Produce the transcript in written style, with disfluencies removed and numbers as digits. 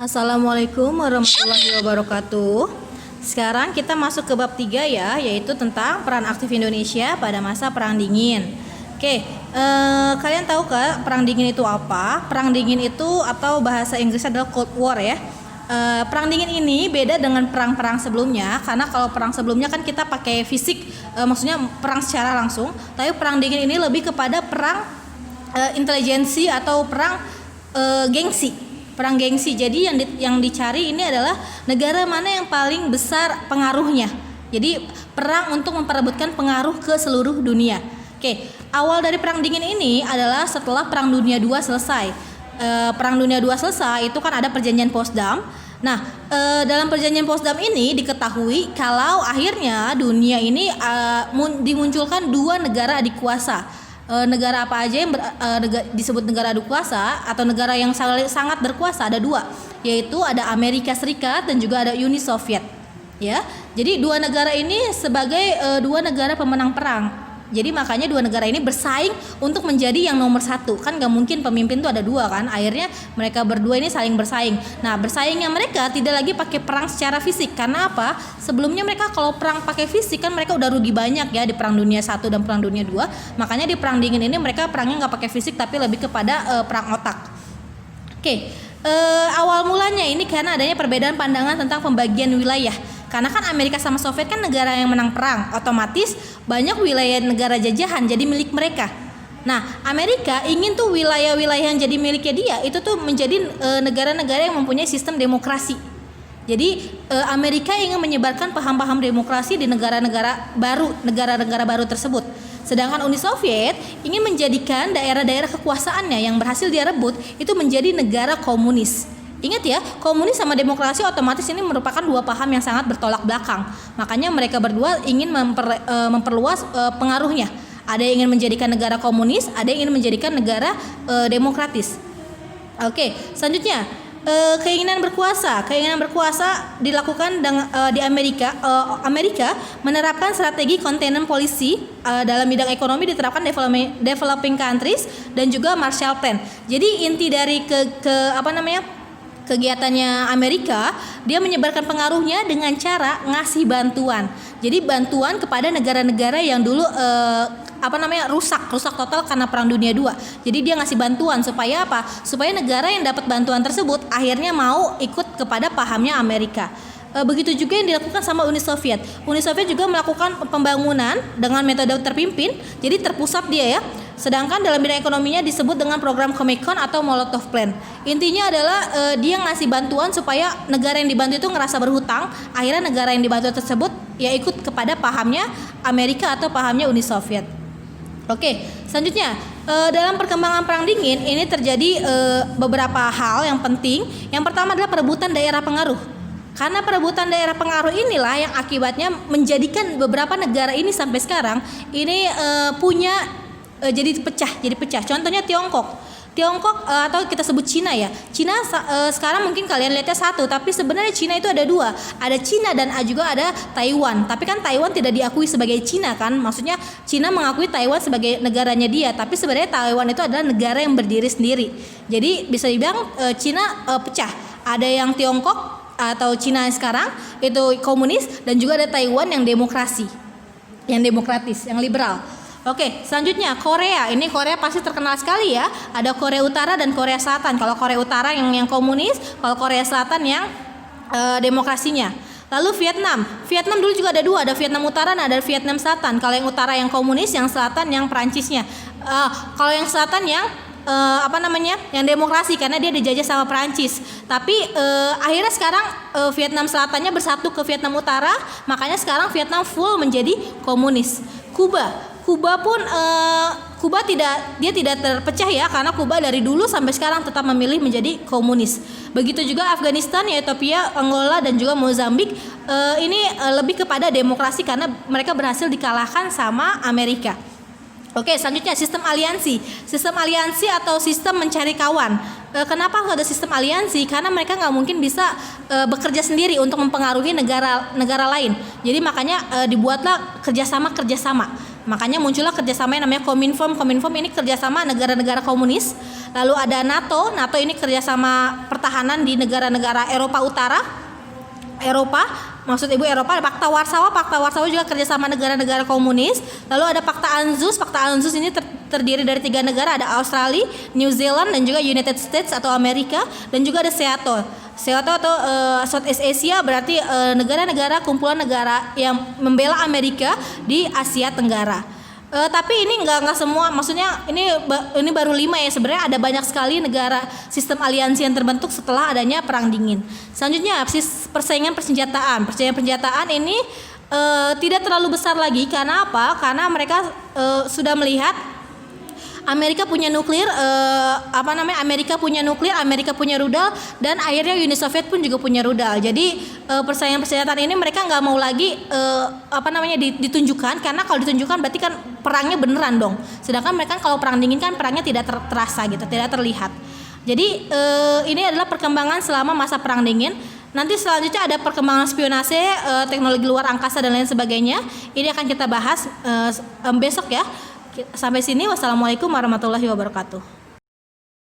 Assalamualaikum warahmatullahi wabarakatuh. Sekarang kita masuk ke bab 3 ya, yaitu tentang peran aktif Indonesia pada masa Perang Dingin. Oke, kalian tahu kan Perang Dingin itu apa? Perang Dingin itu atau bahasa Inggrisnya adalah Cold War ya. Perang Dingin ini beda dengan perang-perang sebelumnya, karena kalau perang sebelumnya kan kita pakai fisik, maksudnya perang secara langsung. Tapi Perang Dingin ini lebih kepada perang intelijensi atau perang gengsi. Perang gengsi. Jadi yang dicari ini adalah negara mana yang paling besar pengaruhnya. Jadi perang untuk memperebutkan pengaruh ke seluruh dunia. Oke, awal dari Perang Dingin ini adalah setelah Perang Dunia II selesai. Perang Dunia II selesai itu kan ada Perjanjian Potsdam. Nah, dalam Perjanjian Potsdam ini diketahui kalau akhirnya dunia ini dimunculkan dua negara adik kuasa. Negara apa aja yang disebut negara adik kuasa atau negara yang sangat berkuasa ada dua, yaitu ada Amerika Serikat dan juga ada Uni Soviet ya. Jadi dua negara ini sebagai dua negara pemenang perang. Jadi makanya dua negara ini bersaing untuk menjadi yang nomor satu. Kan gak mungkin pemimpin tuh ada dua kan. Akhirnya mereka berdua ini saling bersaing. Nah, bersaingnya mereka tidak lagi pakai perang secara fisik. Karena apa? Sebelumnya mereka kalau perang pakai fisik kan mereka udah rugi banyak ya di Perang Dunia I dan Perang Dunia II. Makanya di Perang Dingin ini mereka perangnya gak pakai fisik tapi lebih kepada perang otak. Oke, awal mulanya ini karena adanya perbedaan pandangan tentang pembagian wilayah. Karena kan Amerika sama Soviet kan negara yang menang perang, otomatis banyak wilayah negara jajahan jadi milik mereka. Nah, Amerika ingin tuh wilayah-wilayah yang jadi miliknya dia itu tuh menjadi negara-negara yang mempunyai sistem demokrasi. Jadi Amerika ingin menyebarkan paham-paham demokrasi di negara-negara baru tersebut. Sedangkan Uni Soviet ingin menjadikan daerah-daerah kekuasaannya yang berhasil dia rebut itu menjadi negara komunis. Ingat ya, komunis sama demokrasi otomatis ini merupakan dua paham yang sangat bertolak belakang. Makanya mereka berdua ingin memperluas pengaruhnya. Ada yang ingin menjadikan negara komunis, ada yang ingin menjadikan negara demokratis. Oke, selanjutnya keinginan berkuasa dilakukan di Amerika. Amerika menerapkan strategi containment policy dalam bidang ekonomi diterapkan developing countries dan juga Marshall Plan. Jadi inti dari kegiatannya Amerika, dia menyebarkan pengaruhnya dengan cara ngasih bantuan. Jadi bantuan kepada negara-negara yang dulu rusak total karena Perang Dunia II. Jadi dia ngasih bantuan supaya apa? Supaya negara yang dapat bantuan tersebut akhirnya mau ikut kepada pahamnya Amerika. Begitu juga yang dilakukan sama Uni Soviet. Uni Soviet juga melakukan pembangunan dengan metode terpimpin, jadi terpusat dia ya. Sedangkan dalam bidang ekonominya disebut dengan program Comecon atau Molotov Plan. Intinya adalah dia ngasih bantuan supaya negara yang dibantu itu ngerasa berhutang. Akhirnya negara yang dibantu tersebut ya ikut kepada pahamnya Amerika atau pahamnya Uni Soviet. Oke, selanjutnya dalam perkembangan Perang Dingin ini terjadi beberapa hal yang penting. Yang pertama adalah perebutan daerah pengaruh. Karena perebutan daerah pengaruh inilah yang akibatnya menjadikan beberapa negara ini sampai sekarang ini jadi pecah. Contohnya Tiongkok atau kita sebut Cina ya. Cina sekarang mungkin kalian lihatnya satu, tapi sebenarnya Cina itu ada dua. Ada Cina dan juga ada Taiwan. Tapi kan Taiwan tidak diakui sebagai Cina kan. Maksudnya Cina mengakui Taiwan sebagai negaranya dia, tapi sebenarnya Taiwan itu adalah negara yang berdiri sendiri. Jadi bisa dibilang Cina pecah. Ada yang Tiongkok atau Cina sekarang itu komunis dan juga ada Taiwan yang demokrasi, yang demokratis, yang liberal. Oke, selanjutnya Korea. Ini Korea pasti terkenal sekali ya. Ada Korea Utara dan Korea Selatan. Kalau Korea Utara yang komunis, kalau Korea Selatan yang demokrasinya. Lalu Vietnam dulu juga ada dua, ada Vietnam Utara dan ada Vietnam Selatan. Kalau yang utara yang komunis, yang selatan yang Perancisnya. Kalau yang selatan yang yang demokrasi karena dia dijajah sama Perancis. Tapi akhirnya sekarang Vietnam Selatannya bersatu ke Vietnam Utara, makanya sekarang Vietnam full menjadi komunis. Kuba pun tidak terpecah ya, karena Kuba dari dulu sampai sekarang tetap memilih menjadi komunis. Begitu juga Afghanistan, Ethiopia, Angola dan juga Mozambik ini lebih kepada demokrasi karena mereka berhasil dikalahkan sama Amerika. Oke, selanjutnya sistem aliansi atau sistem mencari kawan. Kenapa ada sistem aliansi? Karena mereka nggak mungkin bisa bekerja sendiri untuk mempengaruhi negara lain. Jadi makanya dibuatlah kerjasama. Makanya muncullah kerjasama yang namanya Kominfom. Kominfom ini kerjasama negara-negara komunis. Lalu ada NATO. NATO ini kerjasama pertahanan di negara-negara Eropa Utara. Maksud Ibu Eropa. Pakta Warsawa juga kerjasama negara-negara komunis. Lalu ada Pakta ANZUS ini terdiri dari 3 negara, ada Australia, New Zealand, dan juga United States atau Amerika, dan juga ada SEATO atau Southeast Asia, berarti negara-negara, kumpulan negara yang membela Amerika di Asia Tenggara. Tapi ini nggak semua, maksudnya ini baru 5 ya. Sebenarnya ada banyak sekali negara sistem aliansi yang terbentuk setelah adanya Perang Dingin. Selanjutnya persaingan persenjataan ini tidak terlalu besar lagi. Karena apa? Karena mereka sudah melihat Amerika punya nuklir, Amerika punya rudal, dan akhirnya Uni Soviet pun juga punya rudal. Jadi persaingan persenjataan ini mereka nggak mau lagi ditunjukkan, karena kalau ditunjukkan berarti kan perangnya beneran dong. Sedangkan mereka kalau perang dingin kan perangnya tidak terasa gitu, tidak terlihat. Jadi ini adalah perkembangan selama masa perang dingin. Nanti selanjutnya ada perkembangan spionase, teknologi luar angkasa dan lain sebagainya. Ini akan kita bahas besok ya. Sampai sini, wassalamualaikum warahmatullahi wabarakatuh.